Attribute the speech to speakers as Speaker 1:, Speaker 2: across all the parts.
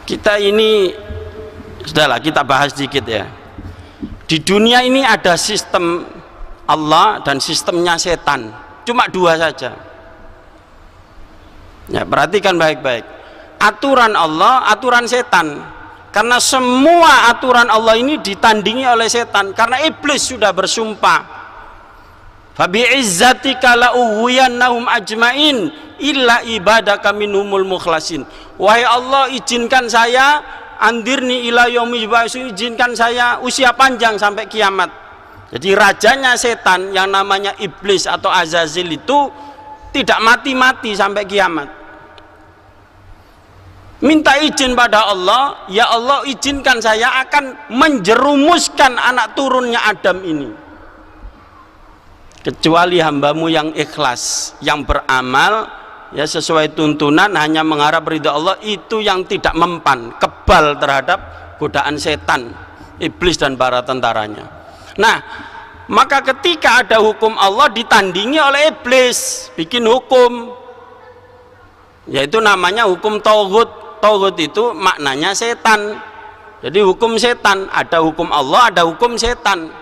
Speaker 1: Kita ini sudahlah, kita bahas sedikit ya. Di dunia ini ada sistem Allah dan sistemnya setan, cuma dua saja ya. Perhatikan baik-baik, aturan Allah, aturan setan. Karena semua aturan Allah ini ditandingi oleh setan, karena iblis sudah bersumpah, fabi izzatika la ughwiyannahum ajmain illa ibadaka minhumul mukhlasin. Wahai Allah, izinkan saya, andirni ila yaumil ba'ts, izinkan saya usia panjang sampai kiamat. Jadi rajanya setan yang namanya iblis atau Azazil itu tidak mati-mati sampai kiamat. Minta izin pada Allah, ya Allah izinkan saya akan menjerumuskan anak turunnya Adam ini, kecuali hambamu yang ikhlas, yang beramal ya sesuai tuntunan, hanya mengharap ridha Allah, itu yang tidak mempan, kebal terhadap godaan setan, iblis dan para tentaranya. Nah, maka ketika ada hukum Allah ditandingi oleh iblis, bikin hukum, yaitu namanya hukum tauhid. Tauhid itu maknanya setan. Jadi hukum setan, ada hukum Allah, ada hukum setan.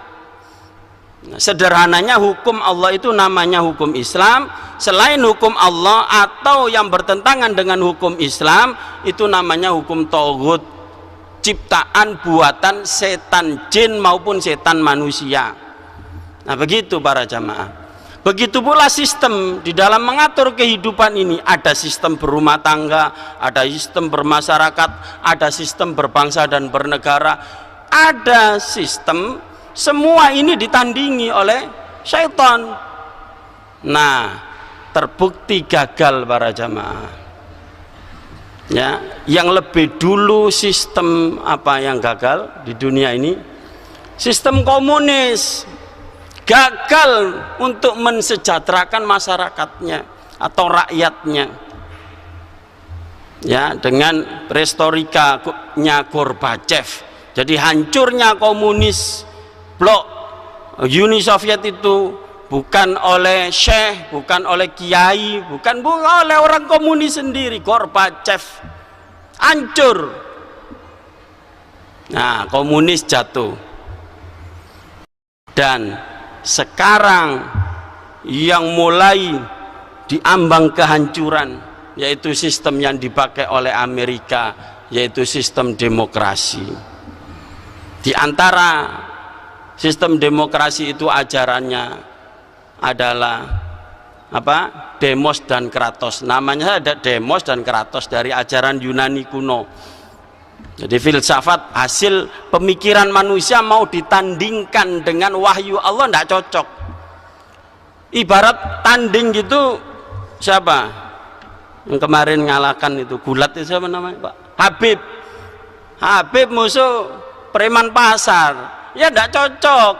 Speaker 1: Nah, sederhananya hukum Allah itu namanya hukum Islam. Selain hukum Allah atau yang bertentangan dengan hukum Islam, itu namanya hukum tauhid, ciptaan buatan setan jin maupun setan manusia. Nah begitu para jamaah. Begitu pula sistem di dalam mengatur kehidupan ini, ada sistem berumah tangga, ada sistem bermasyarakat, ada sistem berbangsa dan bernegara, ada sistem, semua ini ditandingi oleh syaitan. Nah, terbukti gagal para jamaah. Ya, yang lebih dulu sistem apa yang gagal di dunia ini? Sistem komunis. Gagal untuk mensejahterakan masyarakatnya atau rakyatnya ya, dengan perestorikanya Gorbachev. Jadi hancurnya komunis, blok Uni Soviet itu bukan oleh syekh, bukan oleh kiai, bukan oleh orang komunis sendiri. Gorbachev hancur. Nah, komunis jatuh. Dan sekarang yang mulai diambang kehancuran, yaitu sistem yang dipakai oleh Amerika, yaitu sistem demokrasi. Di antara sistem demokrasi itu ajarannya adalah apa? Demos dan Kratos. Namanya ada Demos dan Kratos dari ajaran Yunani kuno. Jadi filsafat hasil pemikiran manusia mau ditandingkan dengan wahyu Allah tidak cocok. Ibarat tanding gitu, siapa yang kemarin ngalahkan itu gulat itu siapa namanya Pak? Habib musuh preman pasar, ya tidak cocok.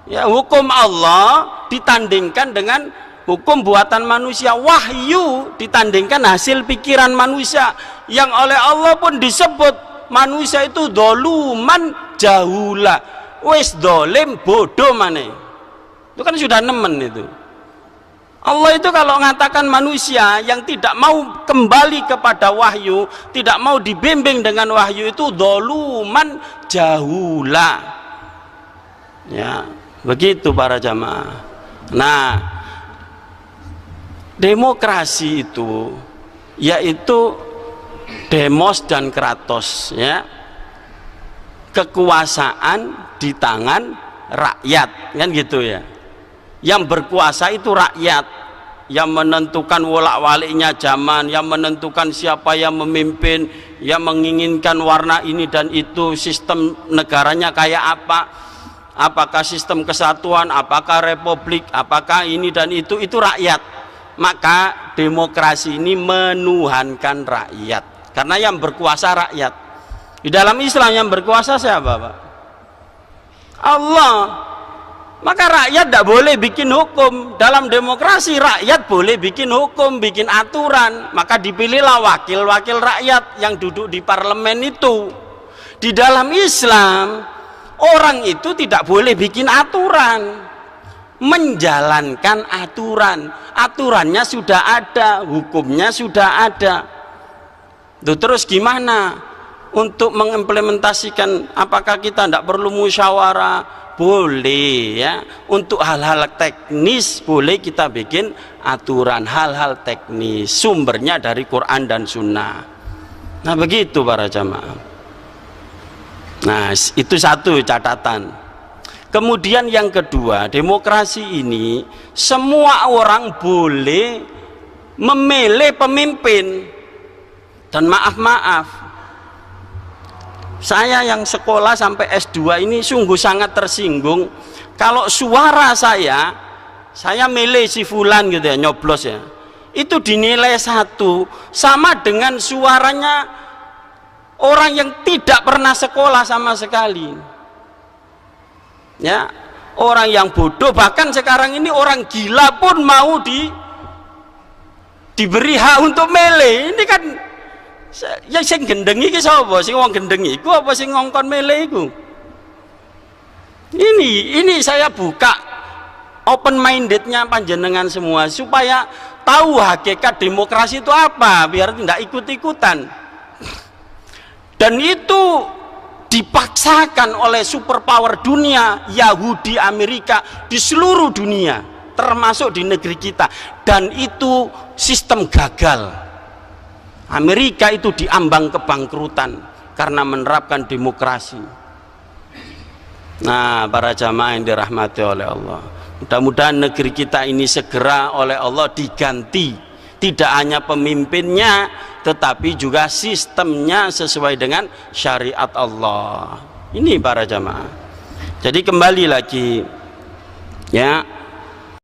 Speaker 1: Ya, hukum Allah ditandingkan dengan hukum buatan manusia, wahyu ditandingkan hasil pikiran manusia, yang oleh Allah pun disebut manusia itu doluman jahula, wis dolim bodoh maneh. Itu kan sudah nemen itu. Allah itu kalau mengatakan manusia yang tidak mau kembali kepada wahyu, tidak mau dibimbing dengan wahyu, itu doluman jahula. Ya, begitu para jamaah. Nah, demokrasi itu yaitu demos dan kratos ya, kekuasaan di tangan rakyat kan gitu ya. Yang berkuasa itu rakyat, yang menentukan wolak-waliknya zaman, yang menentukan siapa yang memimpin, yang menginginkan warna ini dan itu, sistem negaranya kayak apa, apakah sistem kesatuan, apakah republik, apakah ini dan itu rakyat. Maka demokrasi ini menuhankan rakyat, karena yang berkuasa rakyat. Di dalam Islam yang berkuasa siapa Pak? Allah. Maka rakyat tidak boleh bikin hukum. Dalam demokrasi rakyat boleh bikin hukum, bikin aturan. Maka dipilihlah wakil-wakil rakyat yang duduk di parlemen itu. Di dalam Islam orang itu tidak boleh bikin aturan, menjalankan aturan. Aturannya sudah ada, hukumnya sudah ada. Tuh, terus gimana? untuk mengimplementasikan, apakah kita tidak perlu musyawarah? Boleh ya, untuk hal-hal teknis boleh kita bikin aturan hal-hal teknis, sumbernya dari Quran dan Sunnah. Nah begitu para jamaah. Nah itu satu catatan. Kemudian yang kedua, demokrasi ini semua orang boleh memilih pemimpin. Dan maaf, saya yang sekolah sampai S2 ini sungguh sangat tersinggung kalau suara saya milih si fulan gitu ya, nyoblos ya, itu dinilai 1 sama dengan suaranya orang yang tidak pernah sekolah sama sekali ya, orang yang bodoh, bahkan sekarang ini orang gila pun mau diberi hak untuk milih. Ini kan ya sing gendeng iki sapa? Sing wong gendeng iku apa sing ngongkon milih iku? Ini saya buka open mindednya panjenengan semua supaya tahu hakikat demokrasi itu apa, biar tidak ikut-ikutan. Dan itu dipaksakan oleh superpower dunia, Yahudi, Amerika, di seluruh dunia, termasuk di negeri kita. Dan itu sistem gagal. Amerika itu diambang kebangkrutan karena menerapkan demokrasi. Nah, para jamaah yang dirahmati oleh Allah, mudah-mudahan negeri kita ini segera oleh Allah diganti, tidak hanya pemimpinnya tetapi juga sistemnya sesuai dengan syariat Allah. Ini para jamaah. Jadi kembali lagi ya,